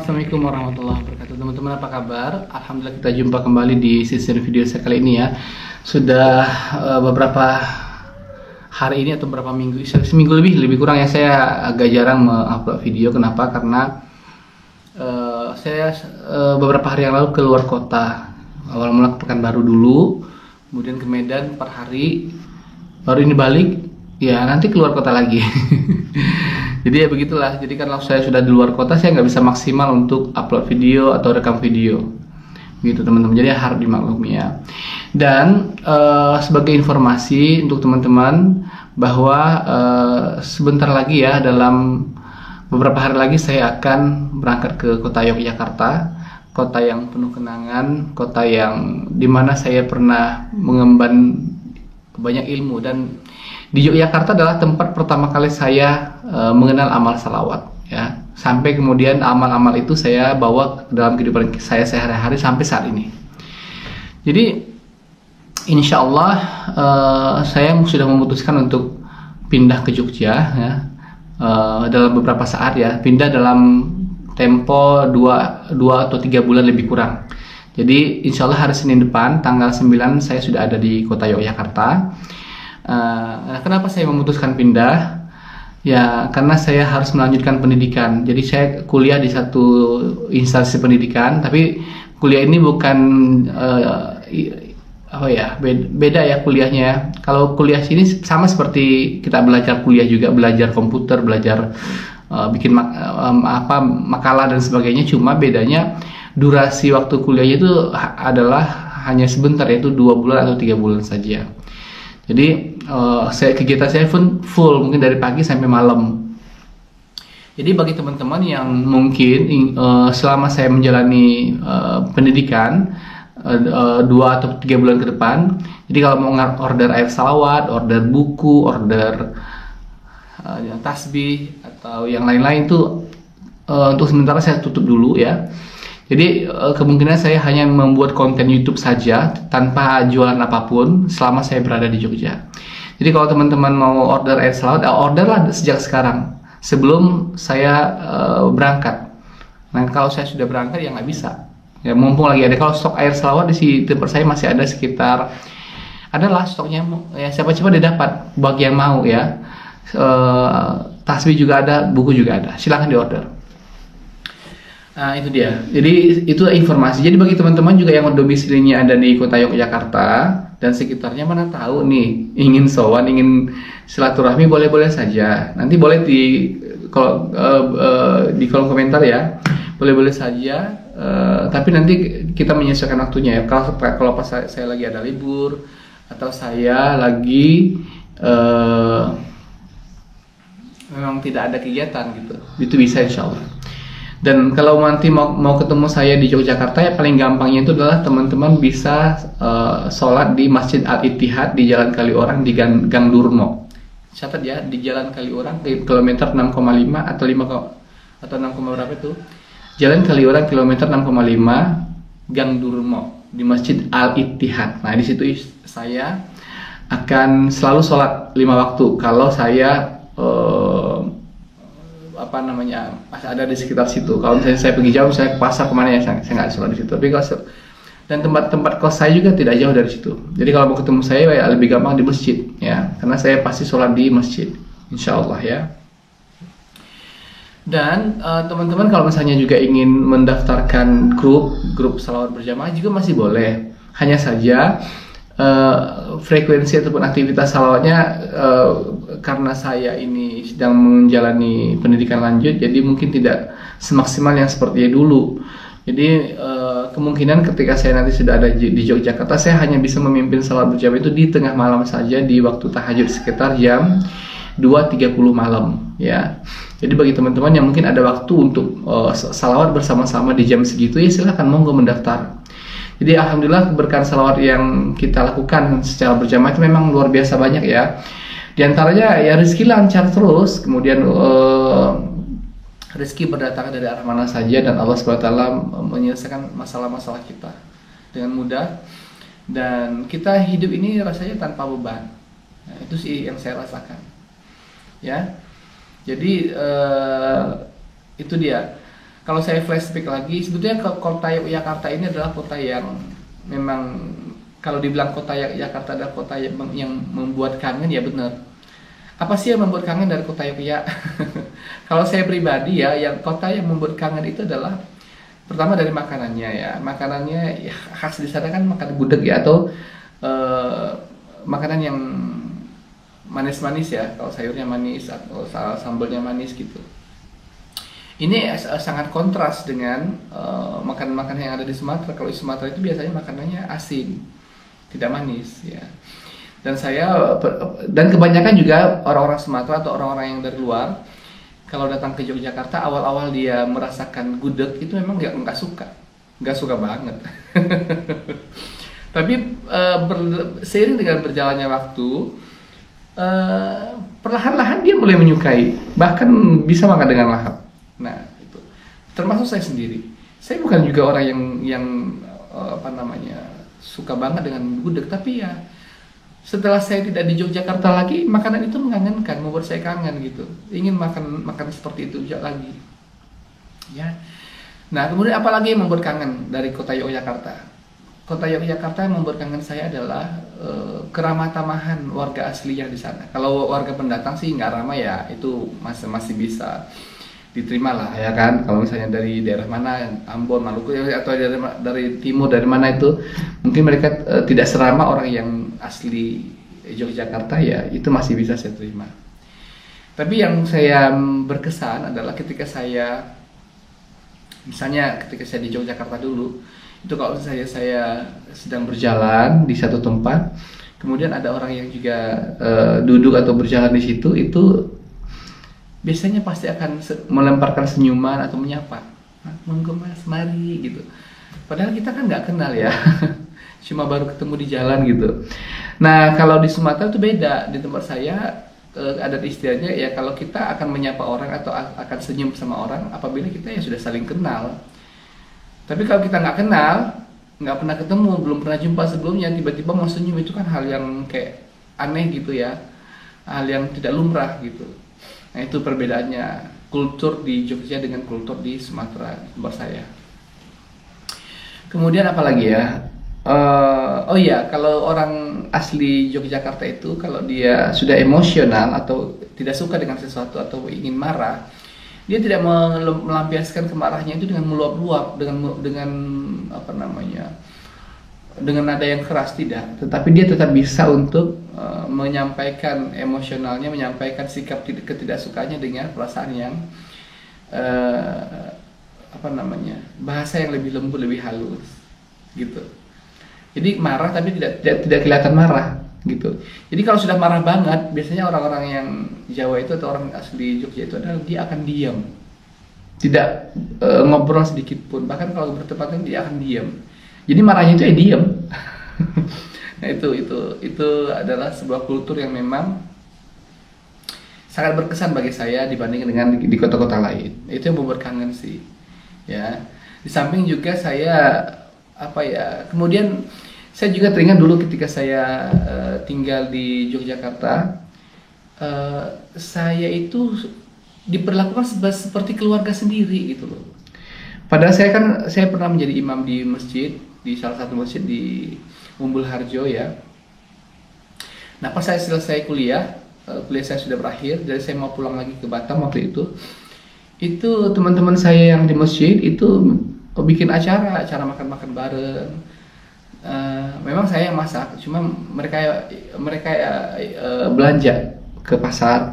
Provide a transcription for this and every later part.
Assalamualaikum warahmatullahi wabarakatuh. Teman-teman, apa kabar? Alhamdulillah kita jumpa kembali di sesi video saya kali ini ya. Sudah beberapa hari ini atau beberapa minggu, seminggu lebih kurang ya, saya agak jarang mengupload video. Kenapa? Karena saya beberapa hari yang lalu keluar kota. Awal mula ke Pekanbaru dulu, kemudian ke Medan 4 hari, baru ini balik. Ya nanti keluar kota lagi. Jadi ya begitulah. Jadi kalau saya sudah di luar kota, saya nggak bisa maksimal untuk upload video atau rekam video, gitu teman-teman. Jadi harus dimaklumi ya. Dan sebagai informasi untuk teman-teman bahwa sebentar lagi ya, dalam beberapa hari lagi saya akan berangkat ke kota Yogyakarta, kota yang penuh kenangan, kota yang dimana saya pernah mengemban banyak ilmu. Dan di Yogyakarta adalah tempat pertama kali saya mengenal amal salawat ya. Sampai kemudian amal-amal itu saya bawa ke dalam kehidupan saya sehari-hari sampai saat ini. Jadi insya Allah saya sudah memutuskan untuk pindah ke Jogja ya, dalam beberapa saat ya. Pindah dalam tempo 2 atau 3 bulan lebih kurang. Jadi insya Allah hari Senin depan tanggal 9 saya sudah ada di kota Yogyakarta. Kenapa saya memutuskan pindah? Ya karena saya harus melanjutkan pendidikan. Jadi saya kuliah di satu instansi pendidikan, tapi kuliah ini bukan beda ya kuliahnya. Kalau kuliah sini sama seperti kita belajar kuliah juga, belajar komputer, belajar bikin makalah dan sebagainya. Cuma bedanya durasi waktu kuliahnya itu adalah hanya sebentar, yaitu 2 bulan atau 3 bulan saja. Jadi kegiatan saya pun full, mungkin dari pagi sampai malam. Jadi bagi teman-teman yang mungkin selama saya menjalani pendidikan 2 atau 3 bulan ke depan, jadi kalau mau order air salawat, order buku, order tasbih atau yang lain-lain itu untuk sementara saya tutup dulu ya. Jadi kemungkinan saya hanya membuat konten YouTube saja tanpa jualan apapun selama saya berada di Jogja. Jadi kalau teman-teman mau order air salawat, orderlah sejak sekarang sebelum saya berangkat. Nah kalau saya sudah berangkat ya nggak bisa. Ya mumpung lagi ada. Kalau stok air salawat di tempat saya masih ada sekitar, adalah stoknya ya, siapa-siapa dia dapat bagi yang mau ya. Tasbih juga ada, buku juga ada. Silahkan diorder. Nah itu dia. Jadi itu informasi. Jadi bagi teman-teman juga yang domisilinya ada di kota Yogyakarta dan sekitarnya, mana tahu nih ingin sowan, ingin silaturahmi, boleh-boleh saja. Nanti boleh di kolom komentar ya. Boleh-boleh saja. Tapi nanti kita menyesuaikan waktunya ya. Kalau pas saya lagi ada libur atau saya lagi memang tidak ada kegiatan gitu, itu bisa insya Allah. Dan kalau nanti mau ketemu saya di Yogyakarta ya, paling gampangnya itu adalah teman-teman bisa sholat di Masjid Al-Ittihad di Jalan Kaliorang di Gang Durmo. Catat ya, di Jalan Kaliorang di kilometer 6,5 atau 5 atau 6, berapa itu? Jalan Kaliorang kilometer 6,5 Gang Durmo di Masjid Al-Ittihad. Nah di situ saya akan selalu sholat 5 waktu kalau saya masih ada di sekitar situ. Kalau misalnya saya pergi jauh, saya ke pasar kemana ya, saya nggak sholat di situ. Tapi dan tempat kos saya juga tidak jauh dari situ. Jadi kalau mau ketemu saya ya lebih gampang di masjid ya, karena saya pasti sholat di masjid, insya Allah ya. Dan teman-teman kalau misalnya juga ingin mendaftarkan grup salawat berjamaah juga masih boleh. Hanya saja frekuensi ataupun aktivitas salawatnya, karena saya ini sedang menjalani pendidikan lanjut, jadi mungkin tidak semaksimal yang seperti dulu. Jadi kemungkinan ketika saya nanti sudah ada di Yogyakarta, saya hanya bisa memimpin salawat berjamaah itu di tengah malam saja, di waktu tahajud sekitar jam 2.30 malam ya. Jadi bagi teman-teman yang mungkin ada waktu untuk salawat bersama-sama di jam segitu ya, silahkan monggo mendaftar. Jadi alhamdulillah keberkahan salawat yang kita lakukan secara berjamaah itu memang luar biasa banyak ya. Di antaranya ya rezeki lancar terus, kemudian rezeki berdatangan dari arah mana saja, dan Allah SWT menyelesaikan masalah-masalah kita dengan mudah, dan kita hidup ini rasanya tanpa beban. Nah, itu sih yang saya rasakan ya. Jadi itu dia. Kalau saya flashback lagi, sebetulnya kota Yogyakarta ini adalah kota yang memang, kalau dibilang kota Yogyakarta adalah kota yang membuat kangen, ya benar. Apa sih yang membuat kangen dari kota Yogyakarta? Kalau saya pribadi ya, yang kota yang membuat kangen itu adalah pertama dari makanannya ya. Makanannya ya, khas di sana kan makan gudeg ya, atau makanan yang manis-manis ya. Kalau sayurnya manis atau sambalnya manis gitu. Ini sangat kontras dengan makanan-makanan yang ada di Sumatera. Kalau di Sumatera itu biasanya makanannya asin, tidak manis ya. Dan kebanyakan juga orang-orang Sumatera atau orang-orang yang dari luar, kalau datang ke Yogyakarta, awal-awal dia merasakan gudeg itu memang nggak suka banget. Tapi seiring dengan berjalannya waktu, perlahan-lahan dia mulai menyukai, bahkan bisa makan dengan lahap. Nah, itu termasuk saya sendiri. Saya bukan juga orang yang suka banget dengan gudeg, tapi ya setelah saya tidak di Yogyakarta lagi, makanan itu mengangankan, membuat saya kangen gitu. Ingin makan seperti itu lagi. Ya. Nah, kemudian apa lagi yang membuat kangen dari kota Yogyakarta? Kota Yogyakarta yang membuat kangen saya adalah keramah tamahan warga asli yang di sana. Kalau warga pendatang sih nggak ramah ya, itu masih bisa diterima lah ya kan. Kalau misalnya dari daerah mana, Ambon, Maluku atau dari timur, dari mana itu, mungkin mereka tidak seramah orang yang asli Yogyakarta, ya itu masih bisa saya terima. Tapi yang saya berkesan adalah ketika saya di Yogyakarta dulu, itu kalau saya sedang berjalan di satu tempat, kemudian ada orang yang juga duduk atau berjalan di situ, itu biasanya pasti akan melemparkan senyuman atau menyapa, monggo mas, mari gitu. Padahal kita kan nggak kenal ya, cuma baru ketemu di jalan gitu. Nah, kalau di Sumatera itu beda. Di tempat saya ada istilahnya ya, kalau kita akan menyapa orang atau akan senyum sama orang apabila kita ya sudah saling kenal. Tapi kalau kita nggak kenal, nggak pernah ketemu, belum pernah jumpa sebelumnya, tiba-tiba mau senyum, itu kan hal yang kayak aneh gitu ya, hal yang tidak lumrah gitu. Nah, itu perbedaannya kultur di Jogja dengan kultur di Sumatera tempat saya. Kemudian apa lagi ya? Oh iya, kalau orang asli Yogyakarta itu, kalau dia sudah emosional atau tidak suka dengan sesuatu atau ingin marah, dia tidak melampiaskan kemarahannya itu dengan meluap-luap, dengan dengan nada yang keras, tidak. Tetapi dia tetap bisa untuk menyampaikan emosionalnya, menyampaikan sikap ketidaksukaannya dengan perasaan yang bahasa yang lebih lembut, lebih halus gitu. Jadi marah tapi tidak kelihatan marah gitu. Jadi kalau sudah marah banget, biasanya orang-orang yang Jawa itu atau orang asli Jogja itu adalah dia akan diam, tidak ngobrol sedikit pun. Bahkan kalau bertepatan dia akan diam. Jadi marahnya itu ya diam. Nah, itu adalah sebuah kultur yang memang sangat berkesan bagi saya dibandingkan dengan di kota-kota lain. Itu yang membuat kangen sih. Ya. Di samping juga saya kemudian saya juga teringat dulu ketika saya tinggal di Yogyakarta, saya itu diperlakukan seperti keluarga sendiri gitu loh. Padahal saya pernah menjadi imam di masjid, di salah satu masjid di Umbul Harjo ya. Nah, pas saya selesai kuliah saya sudah berakhir, jadi saya mau pulang lagi ke Batam waktu itu teman-teman saya yang di masjid itu bikin acara makan-makan bareng. Memang saya yang masak, cuma mereka belanja ke pasar.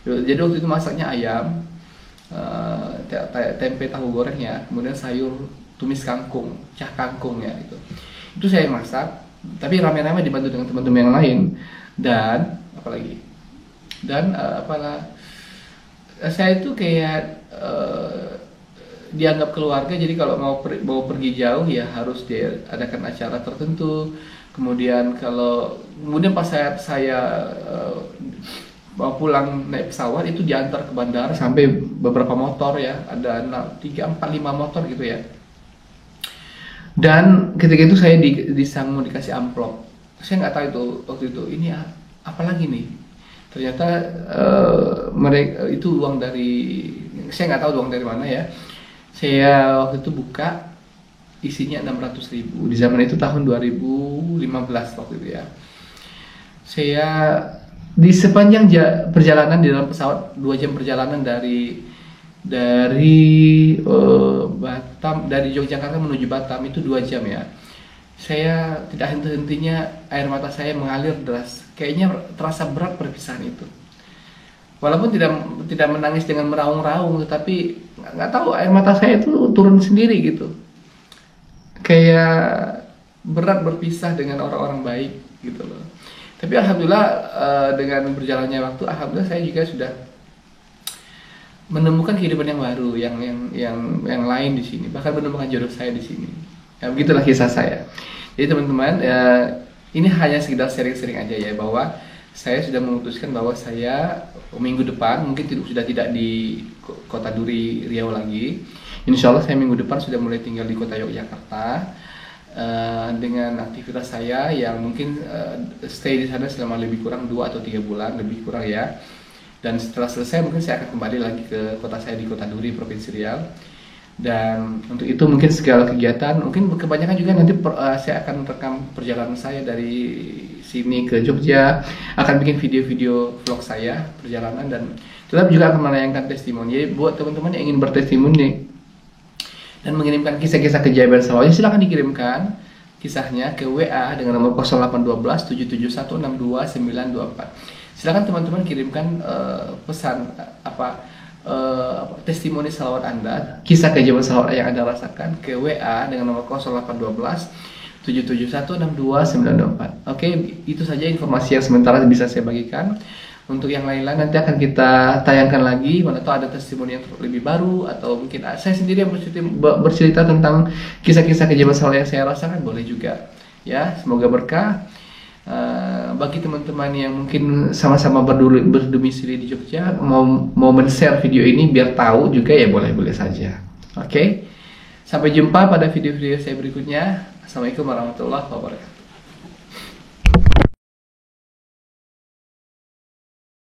Jadi waktu itu masaknya ayam, tempe tahu goreng ya, kemudian sayur tumis kangkung, cah kangkung ya itu. Itu saya masak, tapi rame-rame dibantu dengan teman-teman yang lain. Dan saya itu kayak dianggap keluarga. Jadi kalau mau pergi jauh ya harus diadakan acara tertentu. Kemudian pas saya mau pulang naik pesawat, itu diantar ke bandara sampai beberapa motor ya, ada 3, 4, 5 motor gitu ya. Dan ketika itu saya dikasih amplop. Saya nggak tahu itu waktu itu ini apa lagi nih. Ternyata mereka itu uang dari, saya nggak tahu uang dari mana ya. Saya waktu itu buka, isinya 600.000. Di zaman itu tahun 2015 waktu itu ya. Saya di sepanjang perjalanan di dalam pesawat, 2 jam perjalanan Batam, dari Yogyakarta menuju Batam itu 2 jam ya. Saya tidak henti-hentinya air mata saya mengalir deras. Kayaknya terasa berat perpisahan itu. Walaupun tidak menangis dengan meraung-raung, tetapi nggak tahu air mata saya itu turun sendiri gitu. Kayak berat berpisah dengan orang-orang baik gitu loh. Tapi alhamdulillah dengan berjalannya waktu, alhamdulillah saya juga sudah menemukan kehidupan yang baru, yang lain di sini, bahkan menemukan jodoh saya di sini. Ya, begitulah kisah saya. Jadi teman-teman, ini hanya sekedar sharing-sharing aja ya, bahwa saya sudah memutuskan bahwa saya minggu depan mungkin sudah tidak di kota Duri Riau lagi. Insya Allah saya minggu depan sudah mulai tinggal di kota Yogyakarta dengan aktivitas saya yang mungkin stay di sana selama lebih kurang 2 atau 3 bulan lebih kurang ya. Dan setelah selesai mungkin saya akan kembali lagi ke kota saya di kota Duri, Provinsi Riau. Dan untuk itu mungkin segala kegiatan, mungkin kebanyakan juga nanti saya akan rekam perjalanan saya dari sini ke Jogja, akan bikin video-video vlog saya perjalanan, dan tetap juga akan menayangkan testimoni. Jadi buat teman-teman yang ingin bertestimoni dan mengirimkan kisah-kisah keajaiban sawahnya, silahkan dikirimkan kisahnya ke WA dengan nomor 0812 771 62924. Silahkan teman-teman kirimkan pesan testimoni salawat Anda, kisah keajaiban salawat yang Anda rasakan ke WA dengan nomor 0812 771 62924. Oke, itu saja informasi yang sementara bisa saya bagikan. Untuk yang lain-lain nanti akan kita tayangkan lagi, mana tahu ada testimoni yang lebih baru, atau mungkin saya sendiri yang bercerita tentang kisah-kisah keajaiban salawat yang saya rasakan, boleh juga. Ya, semoga berkah. Bagi teman-teman yang mungkin sama-sama berdomisili di Jogja, mau men-share video ini biar tahu juga, ya boleh-boleh saja. Oke, sampai jumpa pada video-video saya berikutnya. Assalamualaikum warahmatullahi wabarakatuh.